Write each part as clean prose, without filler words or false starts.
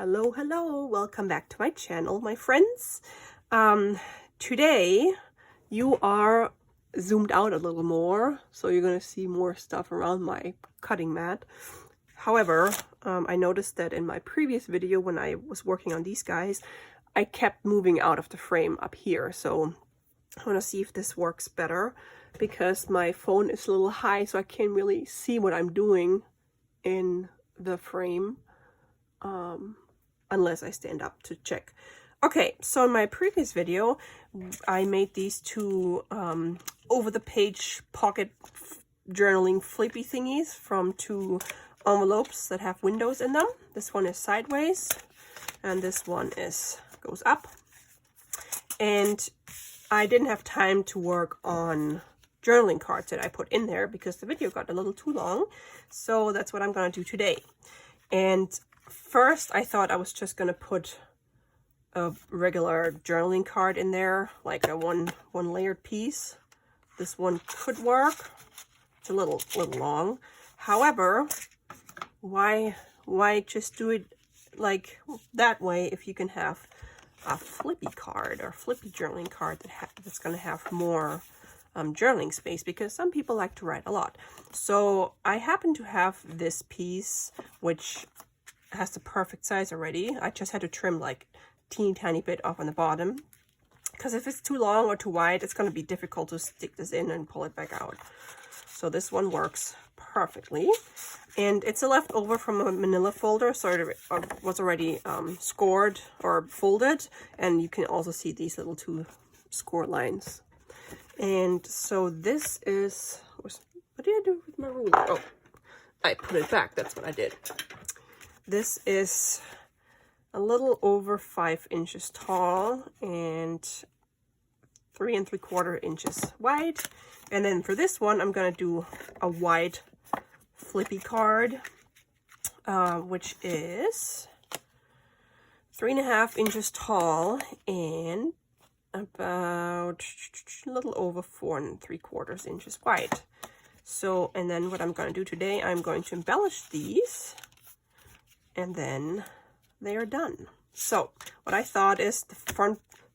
Hello, welcome back to my channel, my friends. Today you are zoomed out a little more, so you're gonna see more stuff around my cutting mat. However, I noticed that in my previous video when I was working on these guys, I kept moving out of the frame up here, so I want to see if this works better because my phone is a little high, so I can't really see what I'm doing in the frame unless I stand up to check. Okay, so in my previous video I made these two over the page pocket journaling flippy thingies from two envelopes that have windows in them. This one is sideways and this one goes up, and I didn't have time to work on journaling cards that I put in there because the video got a little too long. So that's what I'm gonna do today. And first I thought I was just gonna put a regular journaling card in there, like a one layered piece. This one could work. It's a little long. However, why just do it like that way if you can have a flippy card or flippy journaling card that's going to have more journaling space, because some people like to write a lot. So I happen to have this piece which has the perfect size already. I just had to trim like teeny tiny bit off on the bottom, because if it's too long or too wide, it's going to be difficult to stick this in and pull it back out. So this one works perfectly, and it's a leftover from a manila folder, so it was already scored or folded, and you can also see these little two score lines. And so this is, what did I do with my ruler? Oh, I put it back. That's what I did. This is a little over 5 inches tall and 3 3/4 inches wide. And then for this one, I'm gonna do a wide flippy card, which is 3 1/2 inches tall and about a little over 4 3/4 inches wide. So, and then what I'm gonna do today, I'm going to embellish these, and then they are done. So what I thought is the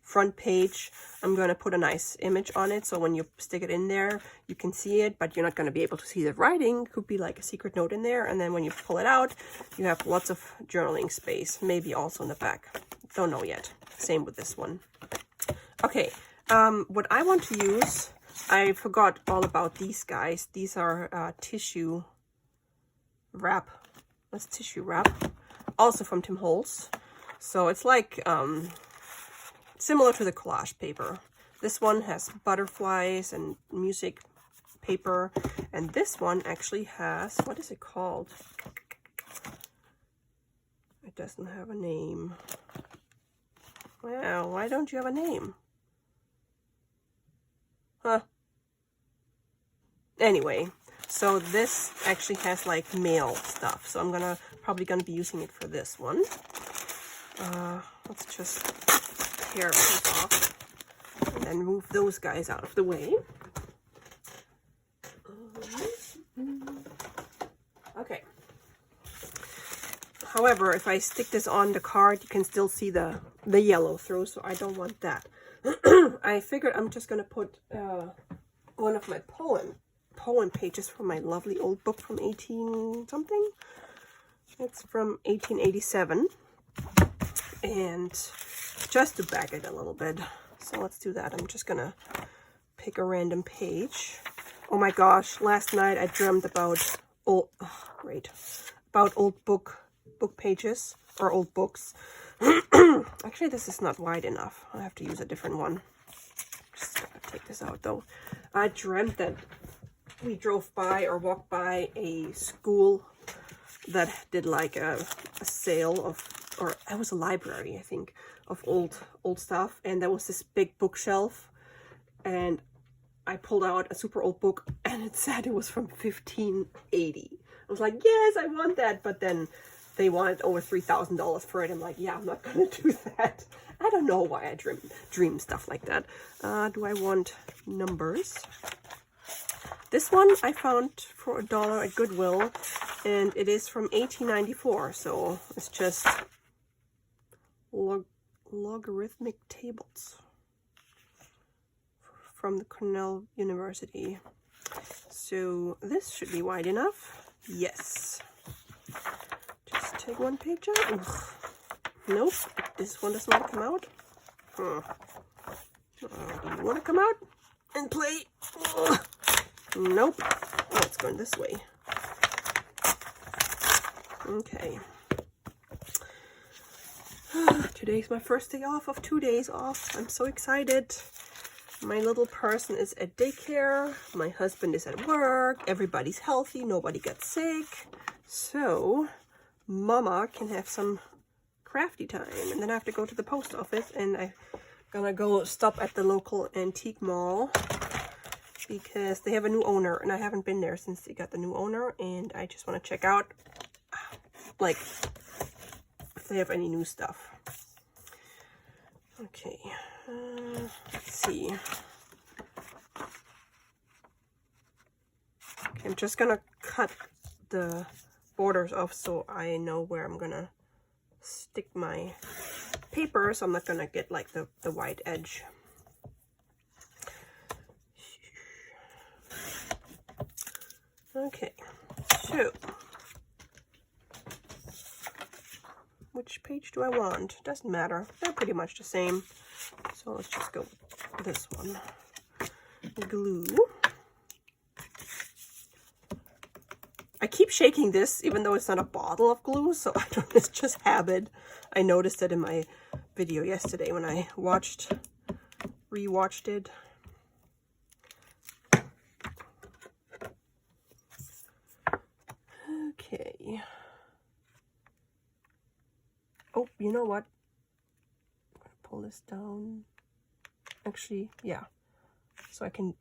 front page, I'm going to put a nice image on it, so when you stick it in there you can see it, but you're not going to be able to see the writing. It could be like a secret note in there, and then when you pull it out you have lots of journaling space, maybe also in the back, don't know yet. Same with this one. Okay, what I want to use, I forgot all about these guys. These are tissue wrap. That's tissue wrap, also from Tim Holtz. So it's like similar to the collage paper. This one has butterflies and music paper, and this one actually has, what is it called? It doesn't have a name. Well, why don't you have a name? Huh. Anyway, so this actually has like mail stuff, so I'm probably gonna be using it for this one. Let's just tear these off and then move those guys out of the way. Okay. However, if I stick this on the card, you can still see the yellow through, so I don't want that. I figured I'm just gonna put one of my poem pages from my lovely old book from 18 something. It's from 1887, and just to back it a little bit. So let's do that. I'm just gonna pick a random page. Oh my gosh, last night I dreamt about old book pages, or old books. Actually, this is not wide enough. I have to use a different one. Just gotta take this out though. I dreamt that we drove by or walked by a school that did like a sale of, or it was a library, I think, of old stuff, and there was this big bookshelf, and I pulled out a super old book and it said it was from 1580. I was like, yes, I want that, but then they wanted over $3,000 for it. I'm like, yeah, I'm not gonna do that. I don't know why I dream stuff like that. Do I want numbers? This one I found for $1 at Goodwill, and it is from 1894, so it's just logarithmic tables from the Cornell University. So this should be wide enough. Yes. Just take one page out. Ugh. Nope, this one doesn't want to come out. Do you want to come out and play? Ugh. Nope. Oh, it's going this way. Okay. Today's my first day off of 2 days off. I'm so excited. My little person is at daycare. My husband is at work. Everybody's healthy. Nobody gets sick. So, Mama can have some crafty time. And then I have to go to the post office. And I'm gonna go stop at the local antique mall. Because they have a new owner. And I haven't been there since they got the new owner. And I just want to check out, like, if they have any new stuff. Okay. Let's see. Okay, I'm just gonna cut the borders off so I know where I'm gonna stick my paper, so I'm not gonna get like the white edge. Okay, so which page do I want? Doesn't matter. They're pretty much the same. So let's just go with this one. Glue. I keep shaking this, even though it's not a bottle of glue, so I don't, it's just habit. I noticed it in my video yesterday when I rewatched it. Okay. Oh, you know what? I'm gonna pull this down. Actually, yeah. So I can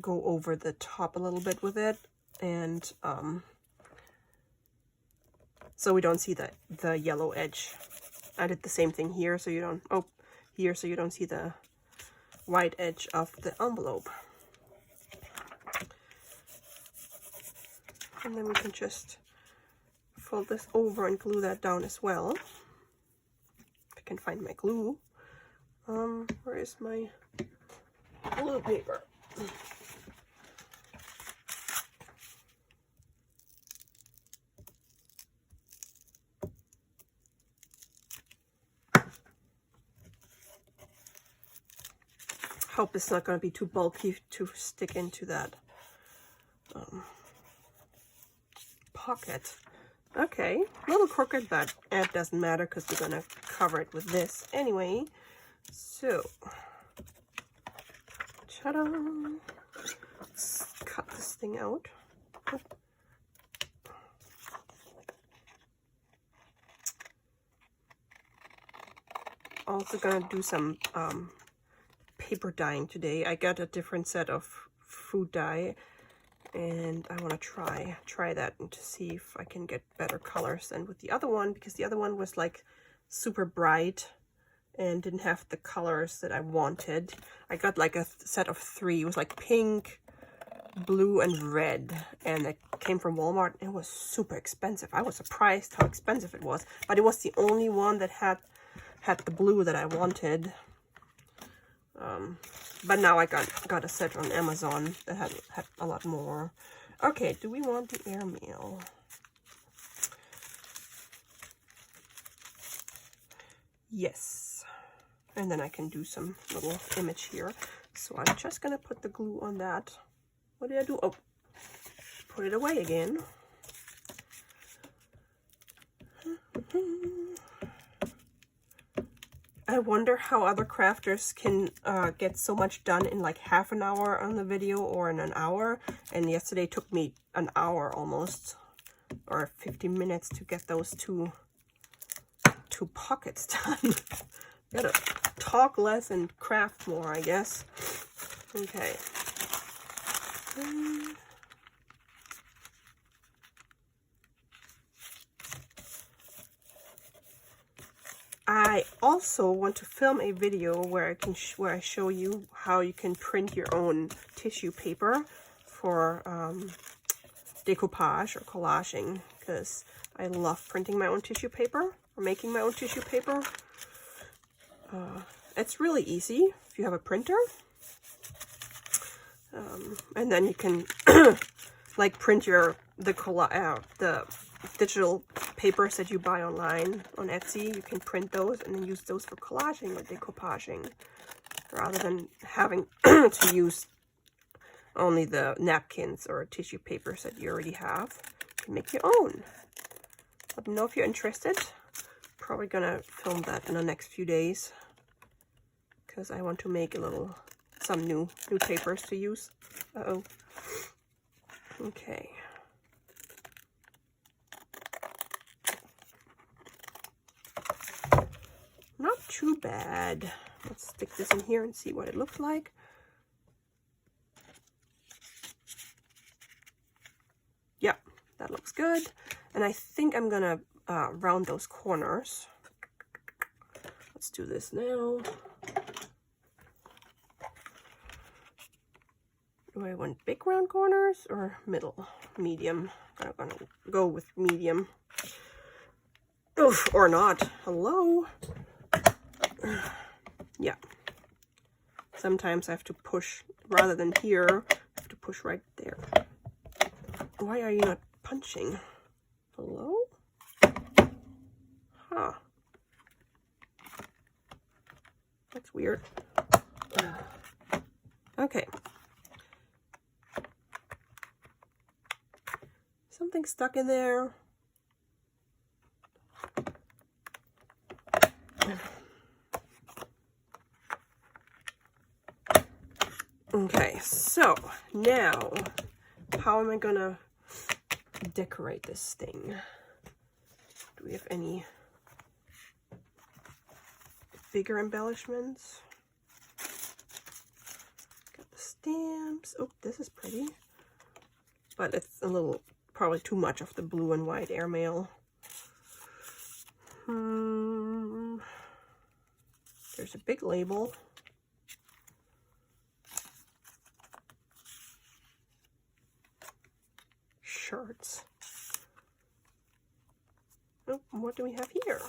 go over the top a little bit with it, and so we don't see the yellow edge. I did the same thing here, so you don't. Oh, here, so you don't see the white edge of the envelope. And then we can just fold this over and glue that down as well. If I can find my glue. Where is my glue paper? Hope it's not going to be too bulky to stick into that pocket. Okay, a little crooked, but it doesn't matter because we're going to cover it with this anyway. So, ta-da! Let's cut this thing out. Also gonna do some paper dyeing today. I got a different set of food dye, and I want to try that and to see if I can get better colors than with the other one, because the other one was like super bright and didn't have the colors that I wanted. I got like a set of 3. It was like pink, blue, and red, and it came from Walmart. It was super expensive. I was surprised how expensive it was, but it was the only one that had the blue that I wanted. But now I got a set on Amazon that had a lot more. Okay, do we want the airmail? Yes. And then I can do some little image here. So I'm just gonna put the glue on that. What did I do? Oh, put it away again. I wonder how other crafters can get so much done in like half an hour on the video or in an hour. And yesterday took me an hour almost, or 50 minutes to get those two pockets done. Gotta talk less and craft more, I guess. Okay. I also want to film a video where I show you how you can print your own tissue paper for decoupage or collaging, because I love printing my own tissue paper or making my own tissue paper. It's really easy if you have a printer. And then you can like print the digital papers that you buy online on Etsy. You can print those and then use those for collaging or decoupaging, rather than having to use only the napkins or tissue papers that you already have. You can make your own. Let me know if you're interested. Probably gonna film that in the next few days, because I want to make some new papers to use. Okay. Not too bad. Let's stick this in here and see what it looks like. Yeah, that looks good. And I think I'm gonna round those corners. Let's do this now. Do I want big round corners or middle? Medium. I'm gonna go with medium. Oof, or not. Hello? Yeah. Sometimes I have to push, rather than here, I have to push right there. Why are you not punching? Hello? Huh. That's weird. Okay. Something stuck in there. Okay, so now how am I gonna decorate this thing? Do we have any bigger embellishments? Got the stamps. Oh, this is pretty, but it's a little, probably too much of the blue and white airmail. There's a big label. Shirts. Oh, what do we have here?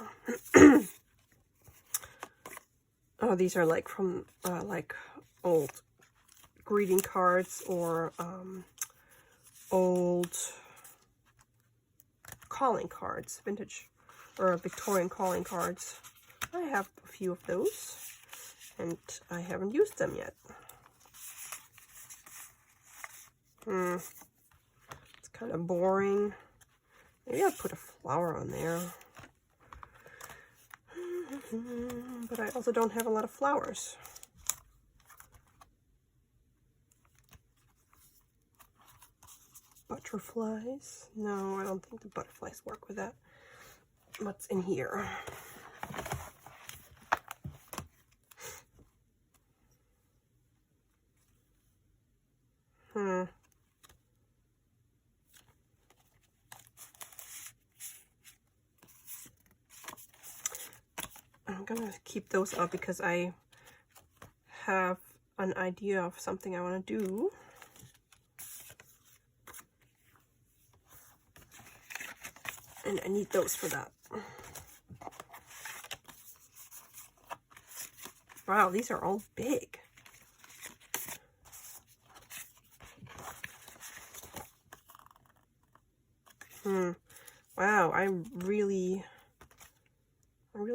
Oh, these are like from like old greeting cards or old calling cards, vintage or Victorian calling cards. I have a few of those and I haven't used them yet. It's kind of boring. Maybe I'll put a flower on there. But I also don't have a lot of flowers. Butterflies? No, I don't think the butterflies work with that. What's in here? I'm gonna keep those up because I have an idea of something I want to do. And I need those for that. Wow, these are all big. Wow, I really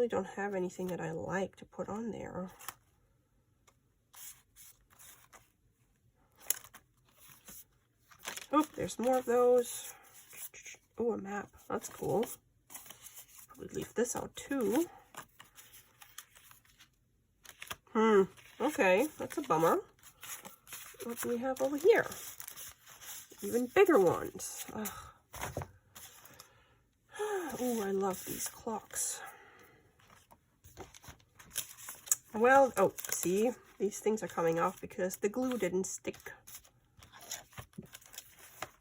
don't have anything that I like to put on there. Oh, there's more of those. Oh, a map. That's cool. Probably leave this out too. Okay, that's a bummer. What do we have over here? Even bigger ones. Oh, I love these clocks. Well, oh, see, these things are coming off because the glue didn't stick.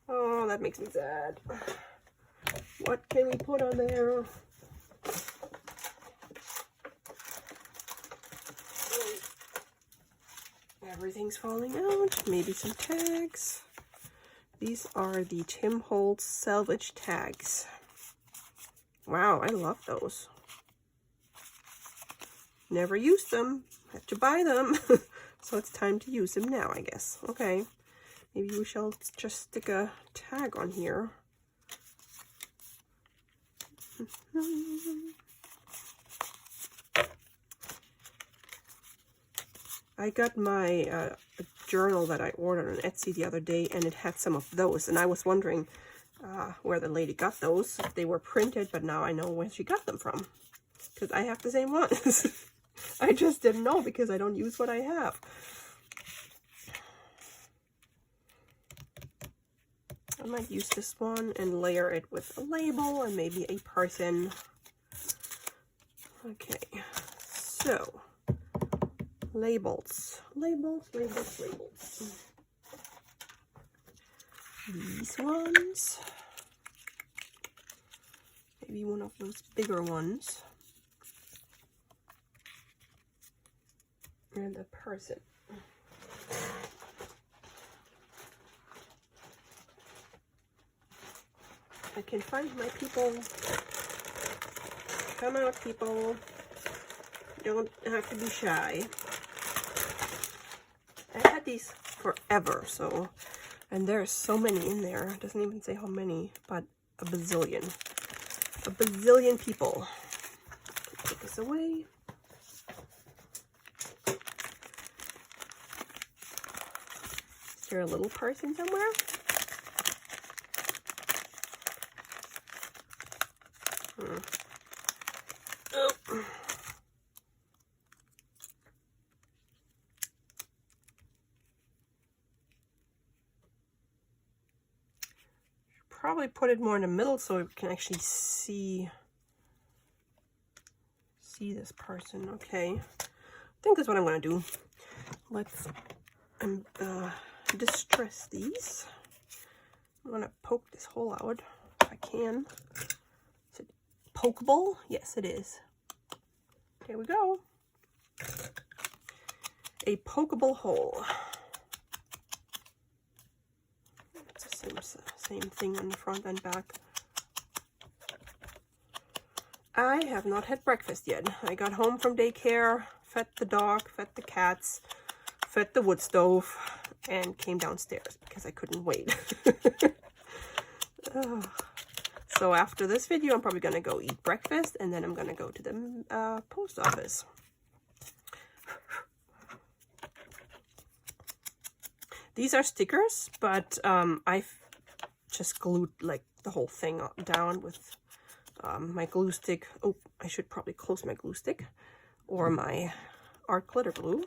Oh, that makes me sad. What can we put on there? Everything's falling out. Maybe some tags. These are the Tim Holtz salvage tags. Wow, I love those. Never used them. Had to buy them. So it's time to use them now, I guess. Okay. Maybe we shall just stick a tag on here. I got my journal that I ordered on Etsy the other day, and it had some of those, and I was wondering where the lady got those. They were printed, but now I know where she got them from, because I have the same ones. I just didn't know because I don't use what I have. I might use this one and layer it with a label and maybe a person. Okay, so labels. These ones. Maybe one of those bigger ones. And a person. I can find my people. Come out, people. Don't have to be shy. I had these forever, so, and there's so many in there. It doesn't even say how many, but a bazillion. A bazillion people. Put this away. Is there a little person somewhere? Oh. Probably put it more in the middle so we can actually see this person. Okay, I think that's what I'm gonna do. Let's distress these. I'm gonna poke this hole out if I can. Is it pokeable? Yes, it is. Here we go. A pokeable hole. It's the same thing on the front and back. I have not had breakfast yet. I got home from daycare, fed the dog, fed the cats, fed the wood stove, and came downstairs because I couldn't wait. So after this video, I'm probably gonna go eat breakfast, and then I'm gonna go to the post office. These are stickers, but I've just glued like the whole thing down with my glue stick. Oh, I should probably close my glue stick or my art glitter glue.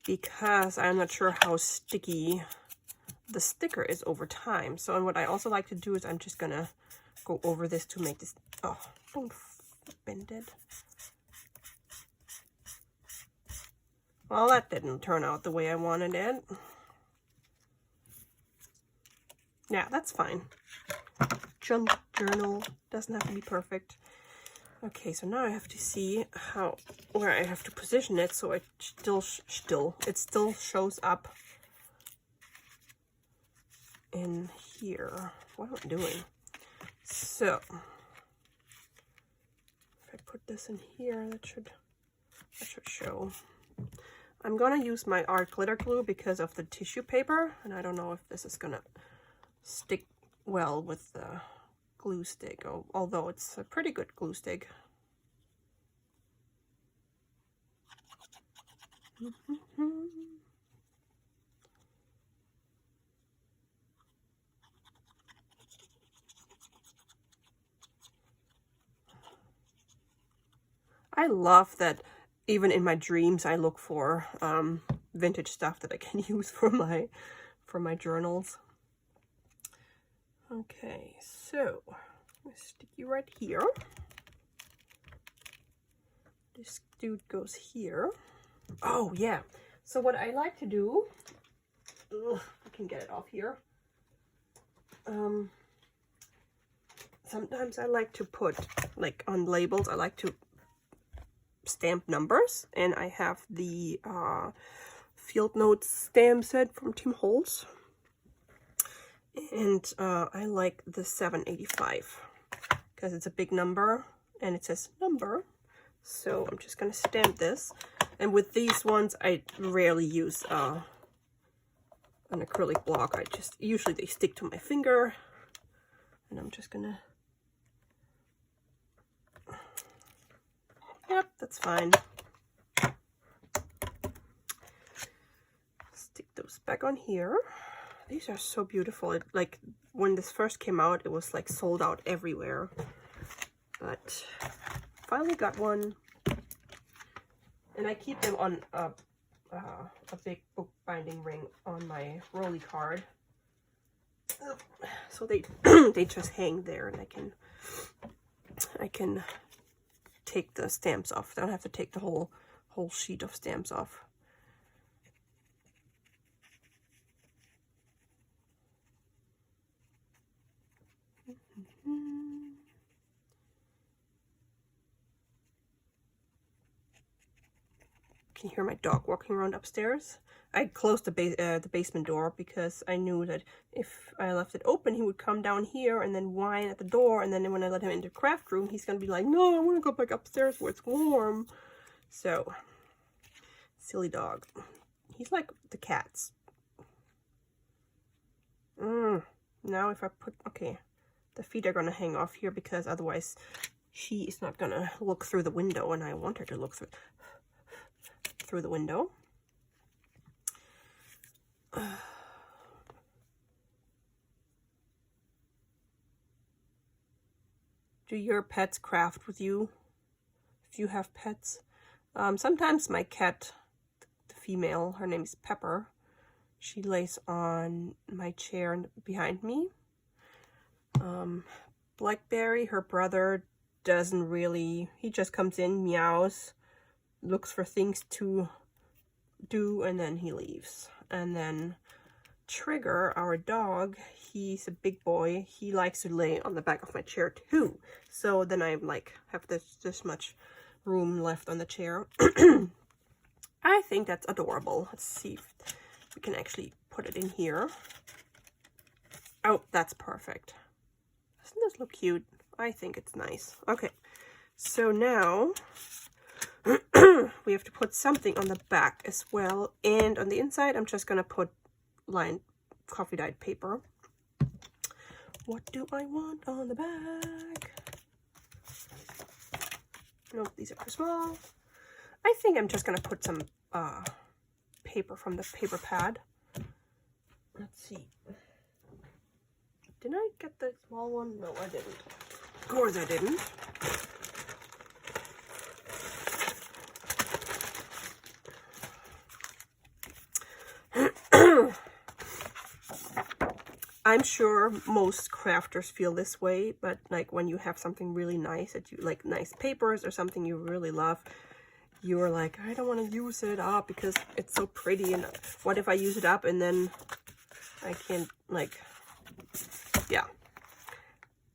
Because I'm not sure how sticky the sticker is over time. So, and what I also like to do is I'm just gonna go over this to make this, oh, don't bend it. Well, that didn't turn out the way I wanted it. Yeah, that's fine. Junk journal doesn't have to be perfect. Okay, so now I have to see where I have to position it so it still shows up in here. What am I doing? So if I put this in here, that should show. I'm gonna use my art glitter glue because of the tissue paper, and I don't know if this is gonna stick well with the glue stick, although it's a pretty good glue stick. I love that even in my dreams I look for vintage stuff that I can use for my journals. Okay, so I'm gonna stick you right here. This dude goes here. Oh yeah, so what I like to do, I can get it off here. Sometimes I like to put, like on labels, I like to stamp numbers, and I have the Field Notes stamp set from Tim Holtz. And I like the 785 because it's a big number and it says number. So I'm just gonna stamp this. And with these ones, I rarely use an acrylic block. Usually they stick to my finger. And I'm just gonna, yep, that's fine. Stick those back on here. These are so beautiful. Like when this first came out, it was like sold out everywhere. But finally got one. And I keep them on a big book binding ring on my rolly card. So they they just hang there, and I can take the stamps off. I don't have to take the whole sheet of stamps off. Can you hear my dog walking around upstairs? I closed the basement door because I knew that if I left it open, he would come down here and then whine at the door. And then when I let him into the craft room, he's going to be like, no, I want to go back upstairs where it's warm. So, silly dog. He's like the cats. Now if I put, okay, the feet are going to hang off here because otherwise she is not going to look through the window, and I want her to look through the window. Do your pets craft with you? If you have pets? Sometimes my cat, the female, her name is Pepper, she lays on my chair behind me. Blackberry, her brother, doesn't really, he just comes in, meows, looks for things to do, and then he leaves. And then Trigger, our dog, he's a big boy. He likes to lay on the back of my chair too. So then I like have this much room left on the chair. I think that's adorable. Let's see if we can actually put it in here. Oh, that's perfect. Doesn't this look cute? I think it's nice. Okay, so now we have to put something on the back as well. And on the inside, I'm just going to put lined coffee dyed paper. What do I want on the back? Nope, these are too small. I think I'm just going to put some paper from the paper pad. Let's see. Did I get the small one? No, I didn't. Of course I didn't. I'm sure most crafters feel this way, but like when you have something really nice that you like, nice papers or something you really love, you're like, I don't want to use it up because it's so pretty, and what if I use it up and then I can't, like, yeah.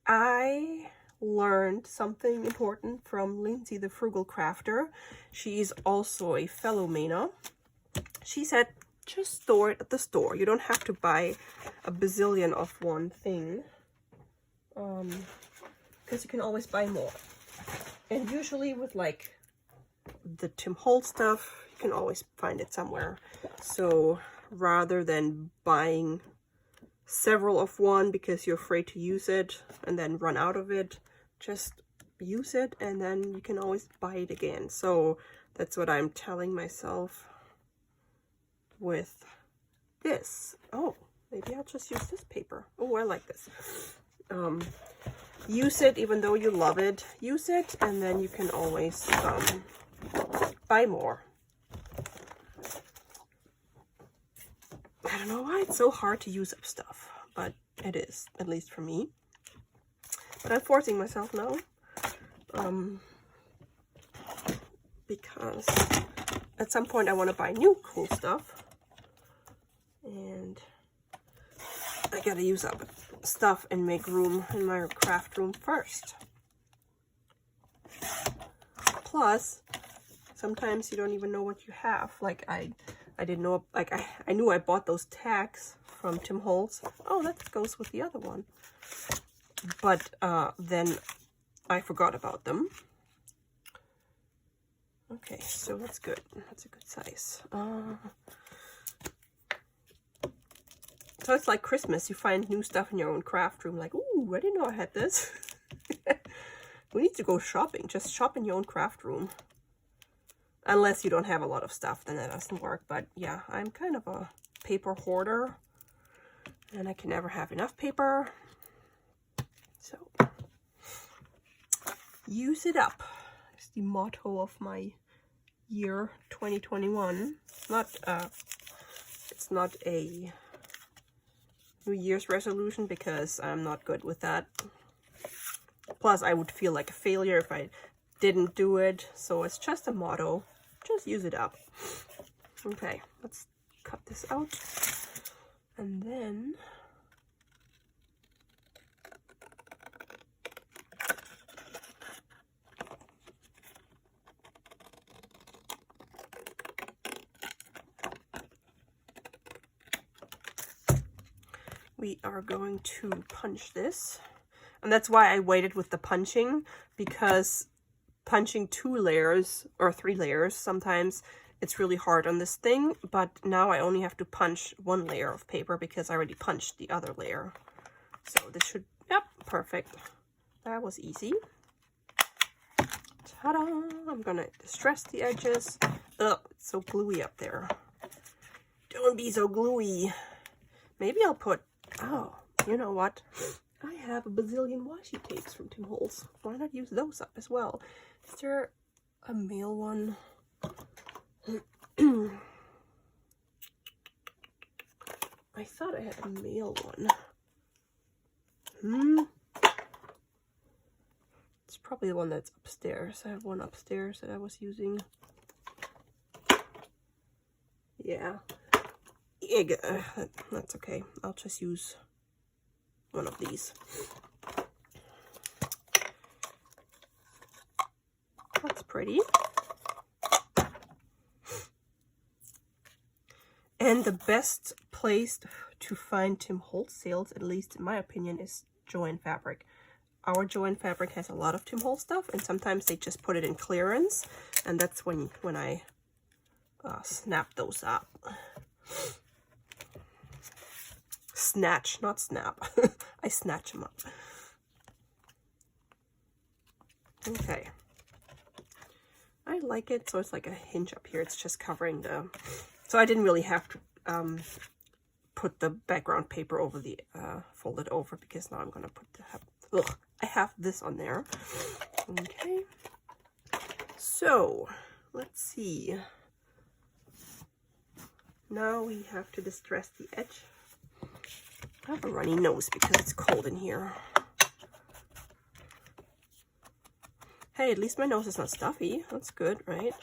I learned something important from Lindsay, the Frugal Crafter. She is also a fellow Mana. She said, just store it at the store. You don't have to buy a bazillion of one thing, because you can always buy more. And usually with like the Tim Holtz stuff, you can always find it somewhere. So rather than buying several of one because you're afraid to use it and then run out of it, just use it and then you can always buy it again. So that's what I'm telling myself with this. Oh, maybe I'll just use this paper. Oh, I like this. Use it even though you love it. Use it, and then you can always buy more. I don't know why it's so hard to use up stuff, but it is, at least for me. But I'm forcing myself now, because at some point I want to buy new cool stuff. And I gotta use up stuff and make room in my craft room first. Plus, sometimes you don't even know what you have. Like I didn't know, like I knew I bought those tags from Tim Holtz. Oh, that goes with the other one. But then I forgot about them. Okay, so that's good. That's a good size. So it's like Christmas. You find new stuff in your own craft room. Like, ooh, I didn't know I had this. We need to go shopping. Just shop in your own craft room. Unless you don't have a lot of stuff, then that doesn't work. But yeah, I'm kind of a paper hoarder. And I can never have enough paper. So, use it up. It's the motto of my year 2021. It's not a New Year's resolution because I'm not good with that. Plus, I would feel like a failure if I didn't do it. So it's just a motto. Just use it up. Okay, let's cut this out. And then we are going to punch this. And that's why I waited with the punching, because punching 2 layers or 3 layers, sometimes it's really hard on this thing, but now I only have to punch 1 layer of paper because I already punched the other layer. So this should, yep, perfect. That was easy. Ta-da! I'm gonna distress the edges. Ugh, it's so gluey up there. Don't be so gluey. Maybe I'll put, oh, you know what? I have a bazillion washi tapes from Tim Holtz. Why not use those up as well? Is there a male one? I thought I had a male one. It's probably the one that's upstairs. I have one upstairs that I was using. Yeah. That's okay. I'll just use one of these. That's pretty. And the best place to find Tim Holtz sales, at least in my opinion, is Joann Fabric. Our Joann Fabric has a lot of Tim Holtz stuff, and sometimes they just put it in clearance, and that's when I snap those up. Snatch, not snap. I snatch them up. Okay. I like it, so it's like a hinge up here. It's just covering the... So I didn't really have to put the background paper over the... fold it over, because now I'm going to put the... Ugh, I have this on there. Okay. So, let's see. Now we have to distress the edge. I have a runny nose because it's cold in here. Hey, at least my nose is not stuffy. That's good, right?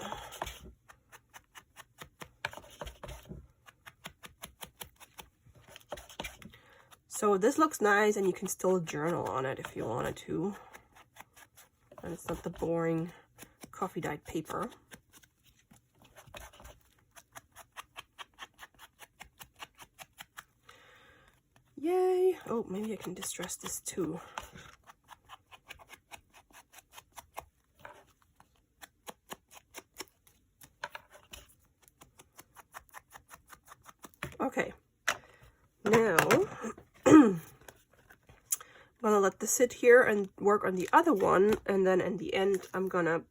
So this looks nice, and you can still journal on it if you wanted to. And it's not the boring coffee dyed paper. Yay! Oh, maybe I can distress this too. Okay. Now, I'm gonna let this sit here and work on the other one, and then in the end, I'm gonna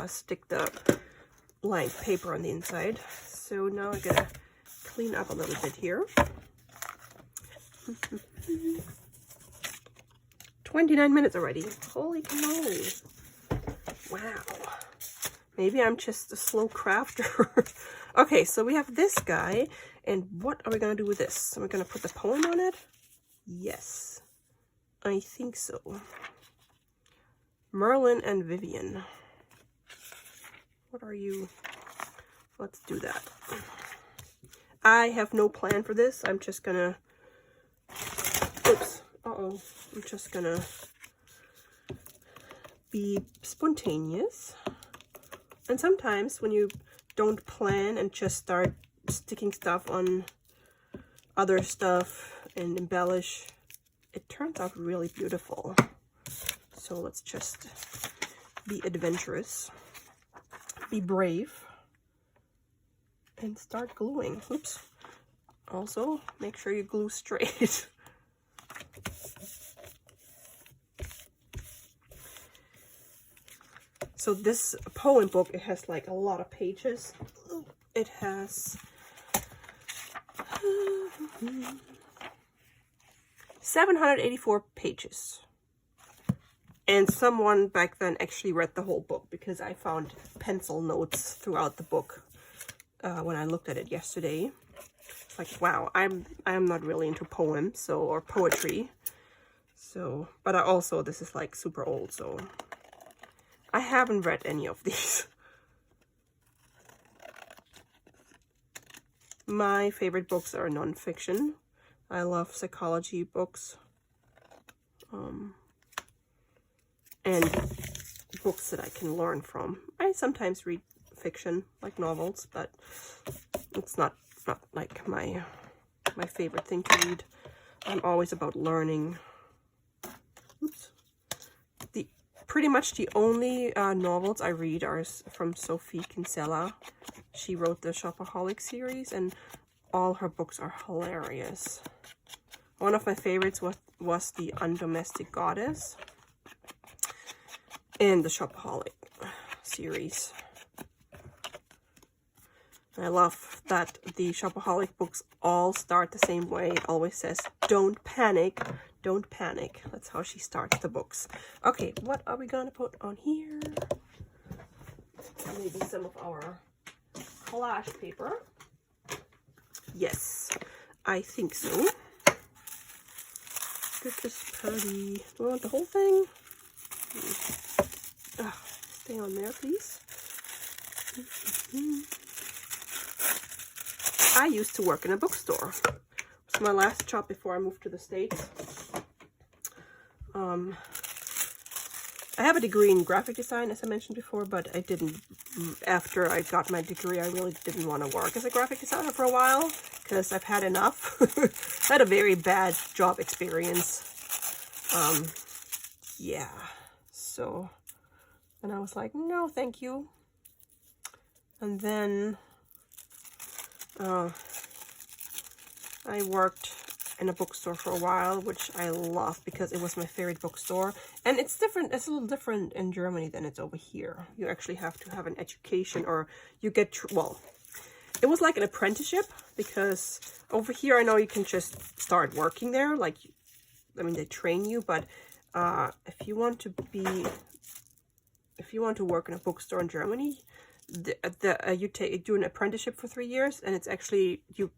stick the blank paper on the inside. So now I gotta clean up a little bit here. 29 minutes already. Holy cannoli. Wow. Maybe I'm just a slow crafter. Okay, so we have this guy. And what are we going to do with this? Are we going to put the poem on it? Yes. I think so. Merlin and Vivian. What are you? Let's do that. I have no plan for this. I'm just going to... Oops. Uh-oh. I'm just gonna be spontaneous. And sometimes when you don't plan and just start sticking stuff on other stuff and embellish. It turns out really beautiful. So let's just be adventurous, be brave, and start gluing. Oops. Also, make sure you glue straight. So this poem book, it has like a lot of pages. It has 784 pages. And someone back then actually read the whole book, because I found pencil notes throughout the book when I looked at it yesterday. It's like, wow, I'm not really into poems or poetry. So, but this is like super old, so I haven't read any of these. My favorite books are nonfiction. I love psychology books. And books that I can learn from. I sometimes read fiction, like novels, but it's not like my favorite thing to read. I'm always about learning. Oops. Pretty much the only novels I read are from Sophie Kinsella. She wrote the Shopaholic series, and all her books are hilarious. One of my favorites was The Undomestic Goddess and the Shopaholic series. I love that the Shopaholic books all start the same way. It always says, don't panic, don't panic. That's how she starts the books. Okay, what are we gonna put on here? Maybe some of our collage paper. Yes, I think so. This is pretty. Do we want the whole thing? Stay on there, please. I used to work in a bookstore. It was my last job before I moved to the States. I have a degree in graphic design, as I mentioned before, but I didn't, after I got my degree, I really didn't want to work as a graphic designer for a while, because I've had enough. I had a very bad job experience. Yeah, so, and I was like, no, thank you. And then I worked in a bookstore for a while, which I love because it was my favorite bookstore. And it's different, it's a little different in Germany than it's over here. You actually have to have an education, or you get, well, it was like an apprenticeship, because over here I know you can just start working there, like, I mean, they train you, but if you want to work in a bookstore in Germany, you do an apprenticeship for 3 years, and it's actually, you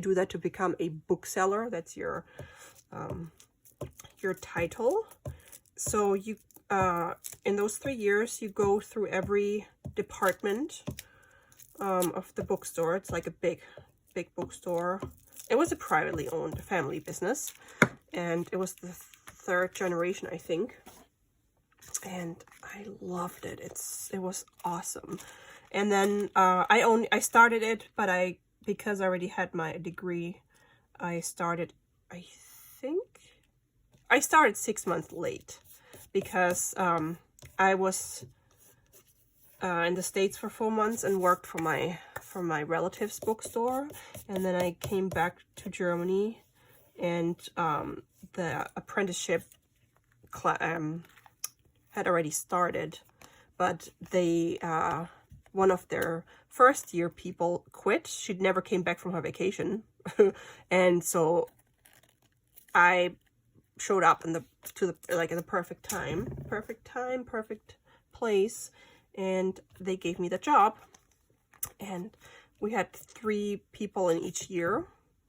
do that to become a bookseller. That's your title. So you in those 3 years, you go through every department of the bookstore. It's like a big bookstore. It was a privately owned family business, and it was the 3rd generation, I think. And I loved it. It was awesome. And then I started it, but because I already had my degree, I started 6 months late, because I was in the States for 4 months and worked for my relative's bookstore, and then I came back to Germany, and the apprenticeship had already started, but they one of their first year people quit. She never came back from her vacation. And so I showed up in the perfect time, perfect place, and they gave me the job. And we had 3 people in each year,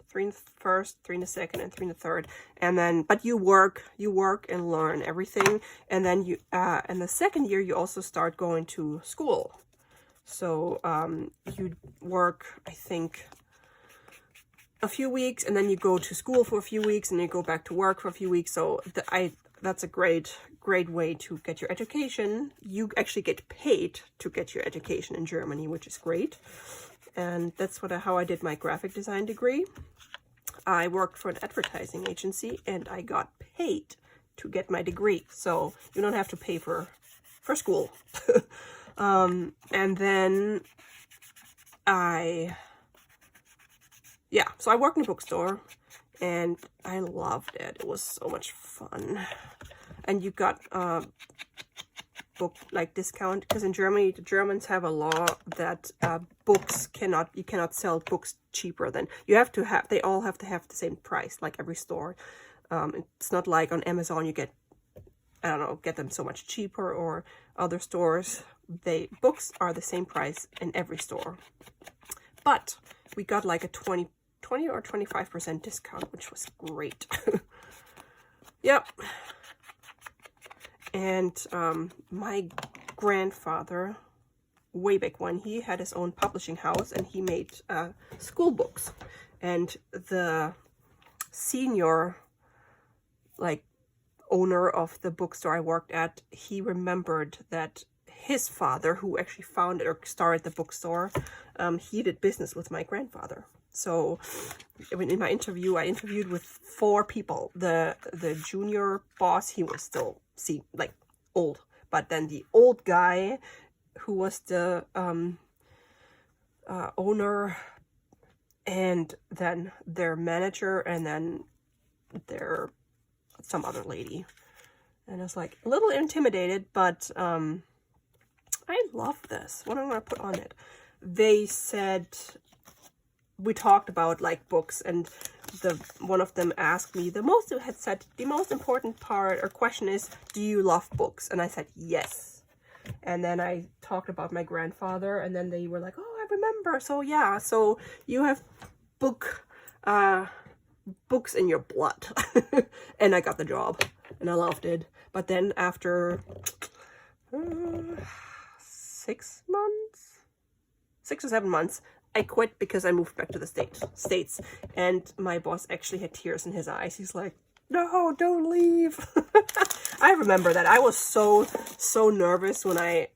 3 in the first, 3 in the second, and 3 in the third. And then, but you work and learn everything. And then you, in the second year, you also start going to school. So you work, I think, a few weeks, and then you go to school for a few weeks, and you go back to work for a few weeks. So that's a great way to get your education. You actually get paid to get your education in Germany, which is great. And that's how I did my graphic design degree. I worked for an advertising agency and I got paid to get my degree. So you don't have to pay for school. And then so I worked in a bookstore and I loved it. It was so much fun. And you got book like discount, because in Germany the Germans have a law that you cannot sell books cheaper than they all have to have the same price, like every store. It's not like on Amazon you get, I don't know, get them so much cheaper, or other stores. Books are the same price in every store. But we got like a 20 or 25% discount, which was great. Yep. And my grandfather, way back when, he had his own publishing house and he made school books. And the senior, like, owner of the bookstore I worked at, he remembered that his father, who actually founded or started the bookstore, he did business with my grandfather. So in my interview, I interviewed with 4 people. The junior boss, he was still old, but then the old guy who was the owner, and then their manager, and then some other lady. And I was like a little intimidated, but I love this. What am I gonna put on it? They said, we talked about like books, and one of them asked me, the most important part or question is, do you love books? And I said yes. And then I talked about my grandfather, and then they were like, oh, I remember. So yeah, so you have books in your blood. And I got the job and I loved it. But then after 6 or 7 months, I quit because I moved back to the States, and my boss actually had tears in his eyes. He's like, no, don't leave. I remember that. I was so nervous when I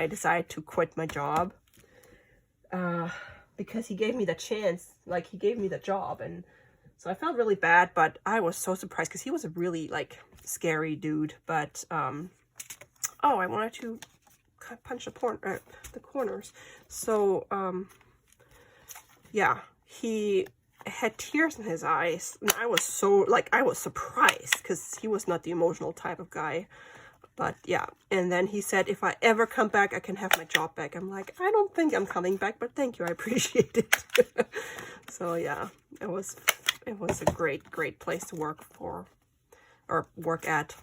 decided to quit my job, because he gave me the chance, like he gave me the job, and so I felt really bad, but I was so surprised because he was a really like scary dude. But oh, I wanted to punch the corners. So yeah, he had tears in his eyes, and I was surprised because he was not the emotional type of guy. But yeah, and then he said, if I ever come back, I can have my job back. I'm like, I don't think I'm coming back, but thank you, I appreciate it. So yeah, it was a great place to work at.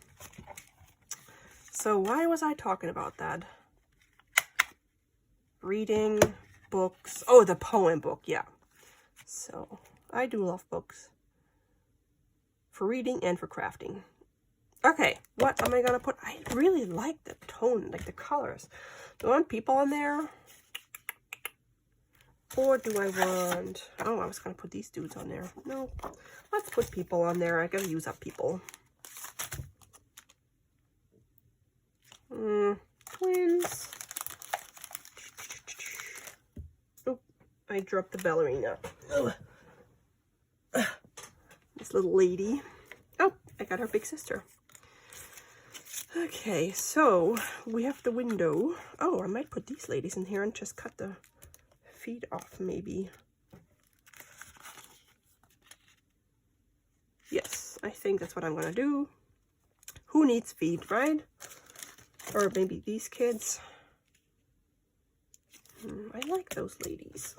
So why was I talking about that? Reading books. Oh, the poem book, yeah. So I do love books for reading and for crafting. Okay, what am I gonna put? I really like the tone, like the colors. Do I want people on there? Or do I want... Oh, I was gonna put these dudes on there. No, let's put people on there. I gotta use up people. Twins. Oh, I dropped the ballerina. This little lady. Oh, I got her big sister. Okay, so we have the window. Oh, I might put these ladies in here and just cut the feet off, maybe. Yes, I think that's what I'm gonna do. Who needs feet, right? Or maybe these kids. I like those ladies.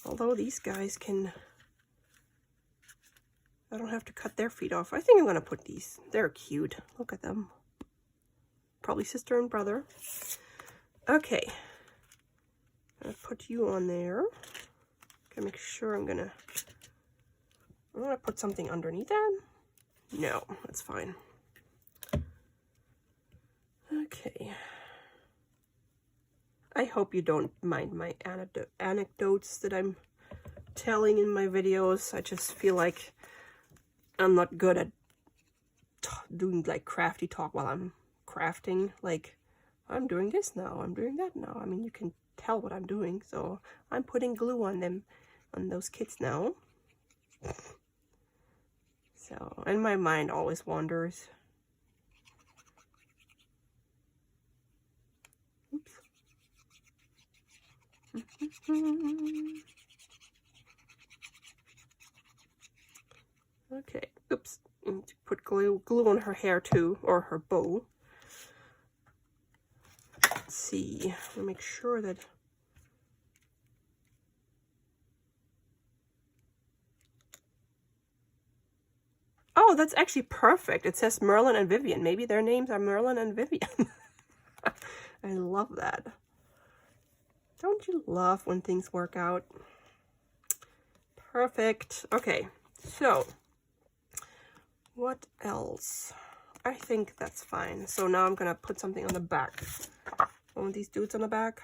Although these guys can... I don't have to cut their feet off. I think I'm going to put these. They're cute. Look at them. Probably sister and brother. Okay. I'm going to put you on there. Gotta make sure I'm going to put something underneath that. No, that's fine. Okay. I hope you don't mind my anecdotes that I'm telling in my videos. I just feel like I'm not good at doing like crafty talk while I'm crafting, like I'm doing this now, I'm doing that now. I mean, you can tell what I'm doing. So I'm putting glue on them, on those kits now. So, and my mind always wanders. Oops. Okay, oops. I need to put glue on her hair too, or her bow. Let's see, I'll make sure that oh, that's actually perfect. It says Merlin and Vivian. Maybe their names are Merlin and Vivian. I love that. Don't you love when things work out? Perfect. Okay, so what else? I think that's fine. So now I'm gonna put something on the back. One of these dudes on the back.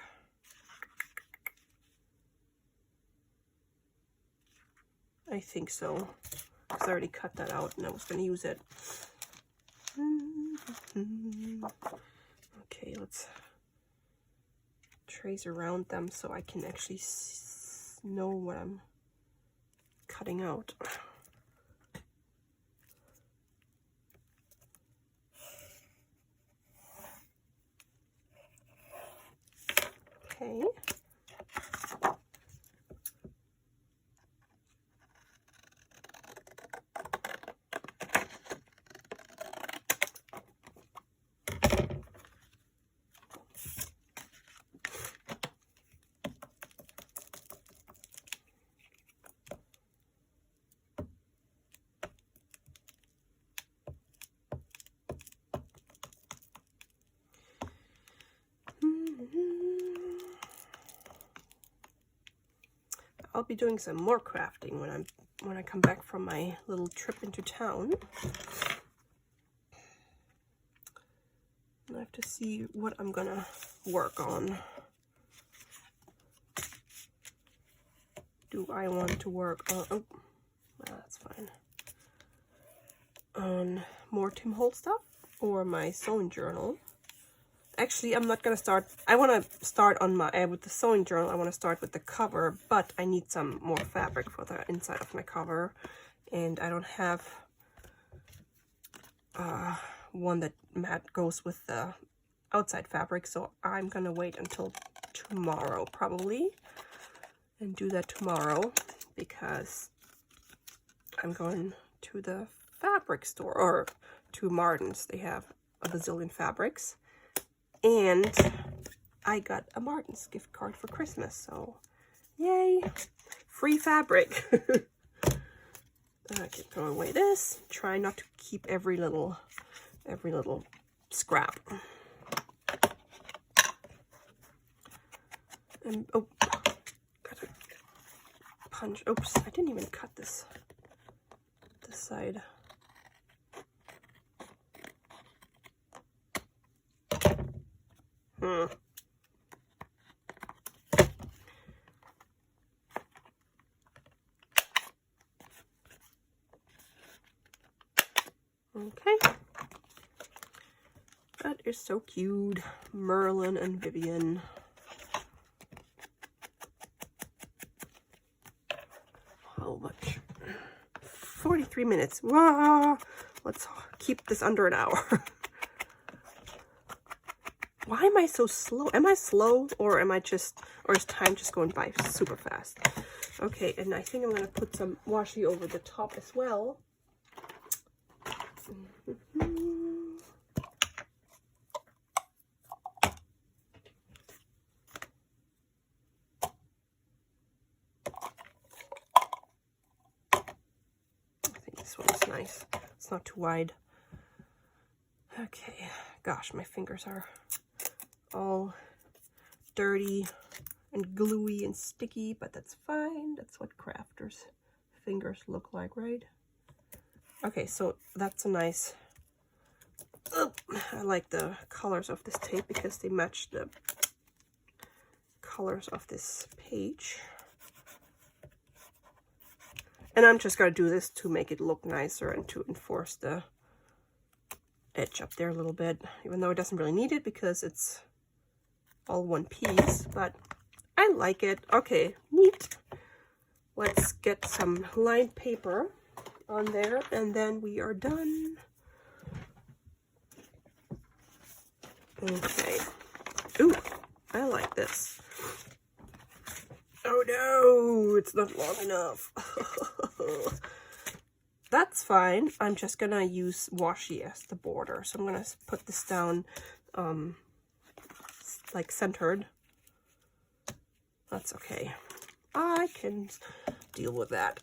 I think so. Because I already cut that out and I was gonna use it. Okay, let's trace around them so I can actually know what I'm cutting out. Okay. I'll be doing some more crafting when I come back from my little trip into town. I have to see what I'm gonna work on. Do I want to work on, oh, that's fine. On more Tim Holtz stuff or my sewing journal? Actually, I'm not gonna start. I want to start on my with the sewing journal. I want to start with the cover, but I need some more fabric for the inside of my cover, and I don't have one that goes with the outside fabric. So I'm gonna wait until tomorrow probably, and do that tomorrow because I'm going to the fabric store or to Martin's. They have a bazillion fabrics. And I got a Martin's gift card for Christmas, so yay! Free fabric. I can throw away this. Try not to keep every little scrap. And oh, gotta punch. Oops, I didn't even cut this side. Okay. That is so cute. Merlin and Vivian. How much? 43 minutes. Wow. Let's keep this under an hour. Why am I so slow? Am I slow or am I just, or is time just going by super fast? Okay, and I think I'm gonna put some washi over the top as well. I think this one's nice. It's not too wide. Okay, gosh, my fingers are all dirty and gluey and sticky, but that's fine. That's what crafters' fingers look like, right? Okay, so that's a nice, I like the colors of this tape because they match the colors of this page. And I'm just gonna do this to make it look nicer and to enforce the edge up there a little bit, even though it doesn't really need it because it's all one piece, but I like it. Okay, neat. Let's get some lined paper on there, and then we are done. Okay. Ooh, I like this. Oh no, it's not long enough. That's fine. I'm just gonna use washi as the border. So I'm gonna put this down like centered. That's okay. I can deal with that.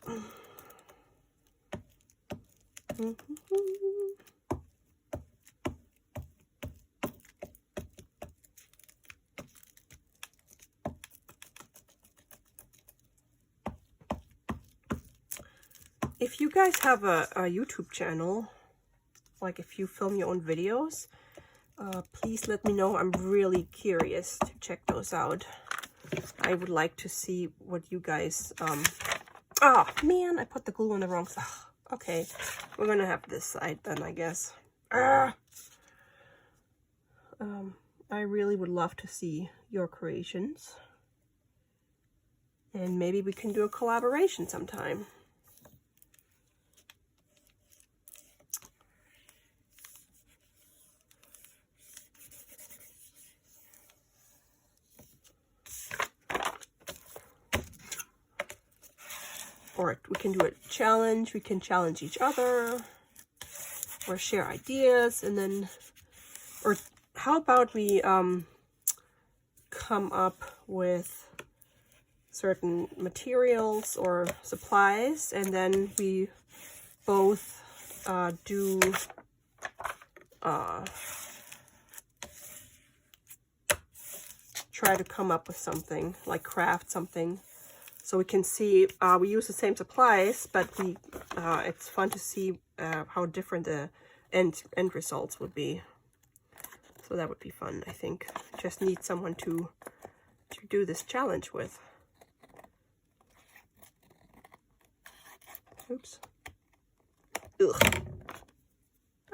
If you guys have a YouTube channel, like if you film your own videos, please let me know. I'm really curious to check those out. I would like to see what you guys, oh man, I put the glue on the wrong side. Okay, we're gonna have this side then, I guess. I really would love to see your creations. And maybe we can do a collaboration sometime. Or we can do a challenge, we can challenge each other, or share ideas, and then, or how about we come up with certain materials or supplies, and then we both do try to come up with something, like craft something. So we can see, we use the same supplies, but we it's fun to see how different the end results would be. So that would be fun, I think. Just need someone to do this challenge with. Oops. Ugh.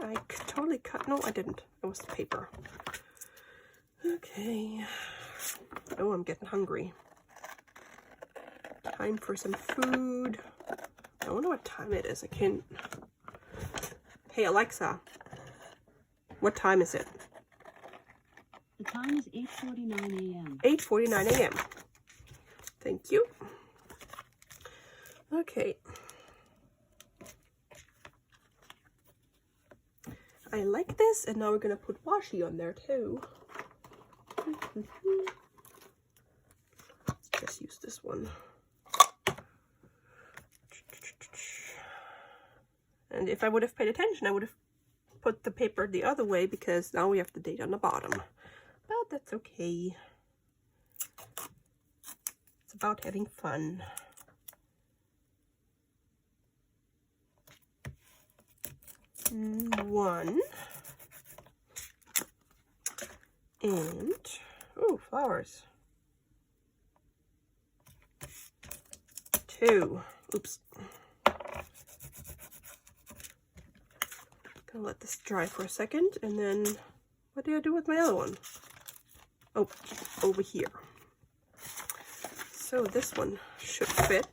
I totally cut, no I didn't. It was the paper. Okay. Oh, I'm getting hungry. Time for some food. I wonder what time it is. I can't. Hey Alexa, what time is it? The time is 8:49 a.m. 8:49 a.m. Thank you. Okay. I like this, and now we're gonna put washi on there too. Let's just use this one. And if I would have paid attention, I would have put the paper the other way, because now we have the date on the bottom. But that's okay. It's about having fun. One. And, oh, flowers. Two. Oops. Gonna let this dry for a second, and then what do I do with my other one? Oh, over here. So this one should fit.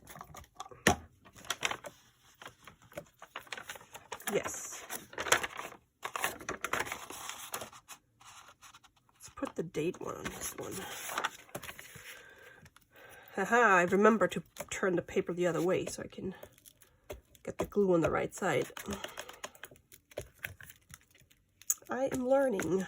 Yes. Let's put the date one on this one. Haha, I remember to turn the paper the other way so I can get the glue on the right side. I am learning.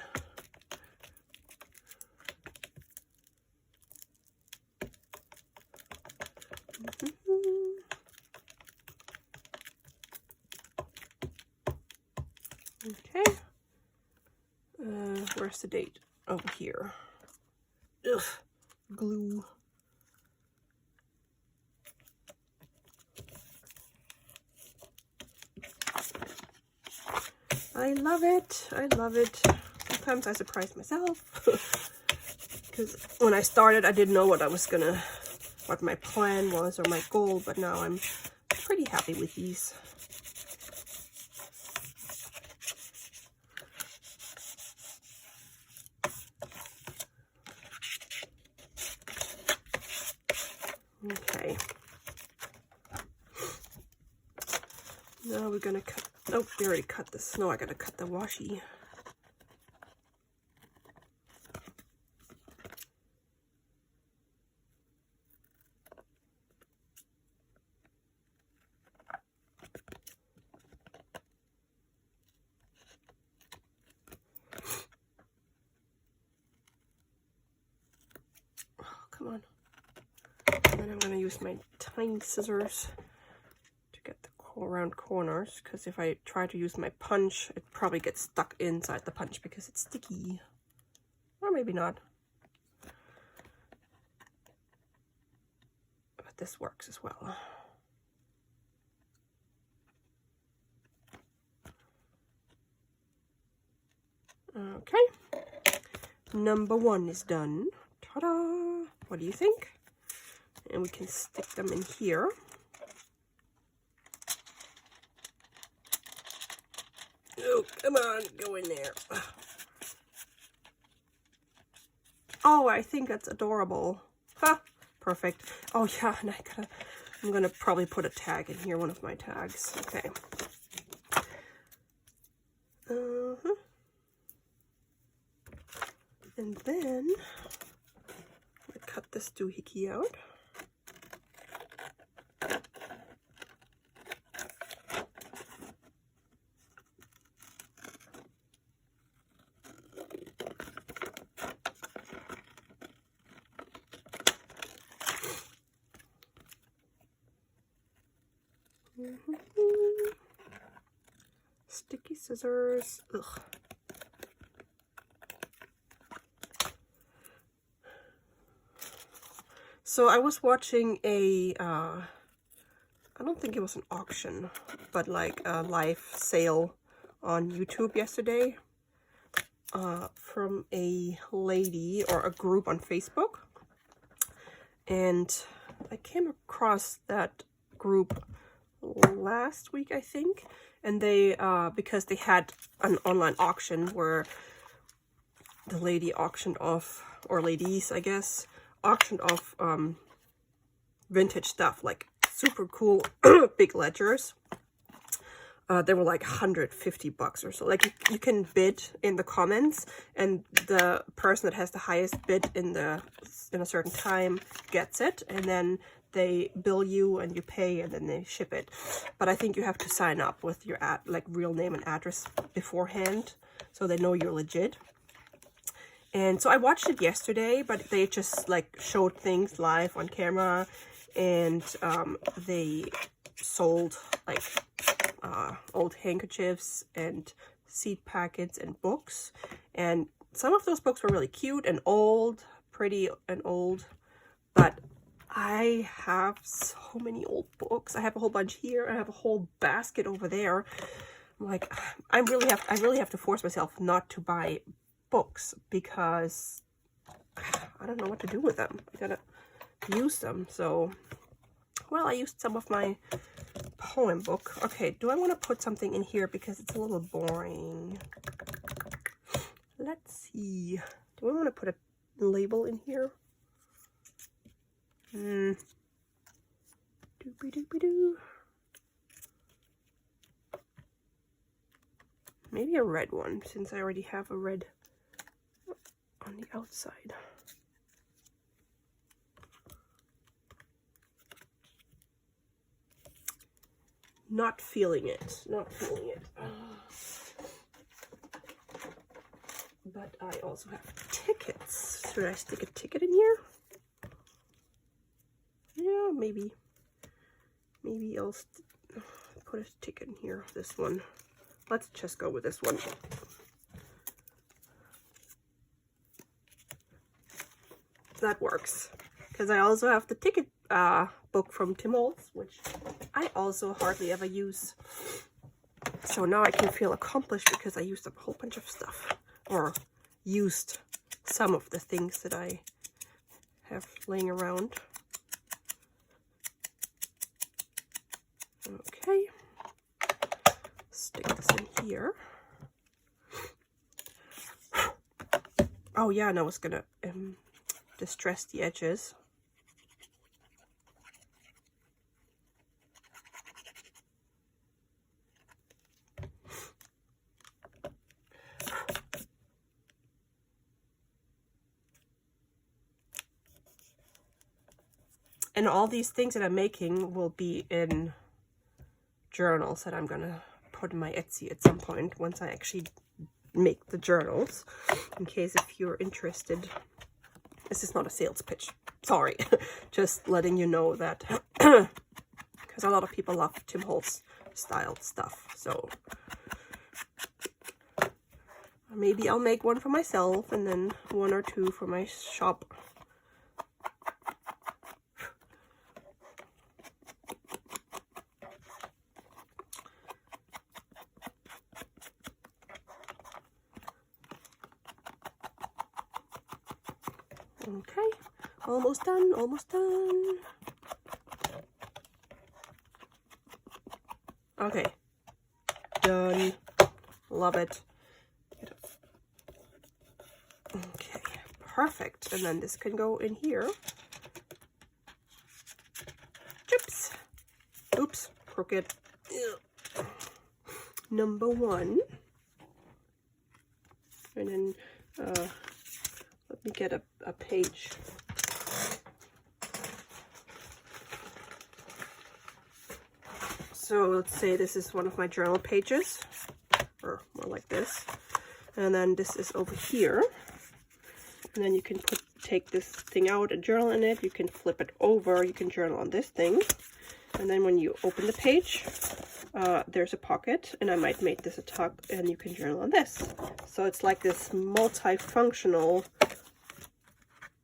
Okay. Where's the date? Over here. Ugh, glue. I love it. I love it. Sometimes I surprise myself. Because when I started, I didn't know what my plan was or my goal, but now I'm pretty happy with these. Okay. Now we're gonna cut, oh, we already cut this. No, I gotta cut the washi. Oh, come on. And then I'm gonna use my tiny scissors to get the round corners, because if I try to use my punch, it probably gets stuck inside the punch because it's sticky. Or maybe not. But this works as well. Okay. Number 1 is done. Ta-da! What do you think? And we can stick them in here. Oh, come on, go in there. Oh, I think that's adorable. Ha! Perfect. Oh yeah, and I'm gonna probably put a tag in here, one of my tags. Okay. And then I cut this doohickey out. Sticky scissors. Ugh. So I was watching a, I don't think it was an auction, but like a live sale on YouTube yesterday from a lady or a group on Facebook. And I came across that group last week, I think. And they, because they had an online auction where the lady auctioned off, or ladies, I guess, auctioned off vintage stuff, like super cool big ledgers. They were like $150 or so. Like you can bid in the comments, and the person that has the highest bid in a certain time gets it, and then they bill you and you pay and then they ship it. But I think you have to sign up with your like real name and address beforehand, so they know you're legit. And so I watched it yesterday, but they just like showed things live on camera, and they sold like old handkerchiefs and seed packets and books. And some of those books were really cute and old, pretty and old, but I have so many old books. I have a whole bunch here. I have a whole basket over there. I'm like, I really have to force myself not to buy books, because I don't know what to do with them. I gotta use them. So, well, I used some of my poem book. Okay, do I want to put something in here because it's a little boring? Let's see. Do I want to put a label in here? Doopy-doopy-doo. Maybe a red one, since I already have a red on the outside. Not feeling it. Not feeling it. But I also have tickets. Should I stick a ticket in here? Yeah, maybe. Maybe I'll put a ticket in here. This one. Let's just go with this one. That works. Because I also have the ticket book from Tim Holtz, which I also hardly ever use. So now I can feel accomplished because I used up a whole bunch of stuff. Or used some of the things that I have laying around. Okay. Stick this in here. Oh yeah, and I was gonna distress the edges. And all these things that I'm making will be in journals that I'm gonna put in my Etsy at some point once I actually make the journals, in case if you're interested. This is not a sales pitch, sorry. Just letting you know that because a lot of people love Tim Holtz style stuff. So maybe I'll make one for myself and then 1 or 2 for my shop. Okay, almost done, almost done. Okay, done. Love it. Okay, perfect. And then this can go in here. Chips. Oops, crooked. Ew. Number 1. And then let me get a page. So let's say this is one of my journal pages, or more like this. And then this is over here. And then you can take this thing out and journal in it. You can flip it over. You can journal on this thing. And then when you open the page, there's a pocket. And I might make this a tuck, and you can journal on this. So it's like this multifunctional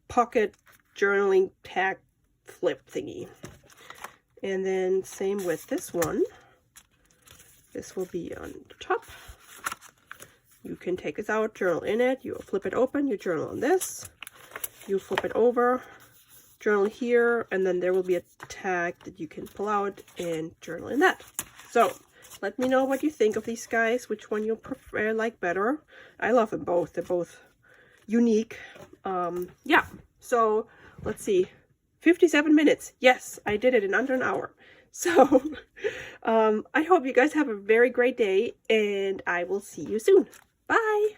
pocket journaling tag flip thingy. And then same with this one. This will be on the top. You can take this out, journal in it, you flip it open, you journal on this, you flip it over, journal here, and then there will be a tag that you can pull out and journal in that. So let me know what you think of these guys, which one you prefer, like better. I love them both. They're both unique. Yeah, so let's see. 57 minutes. Yes, I did it in under an hour. So I hope you guys have a very great day, and I will see you soon. Bye.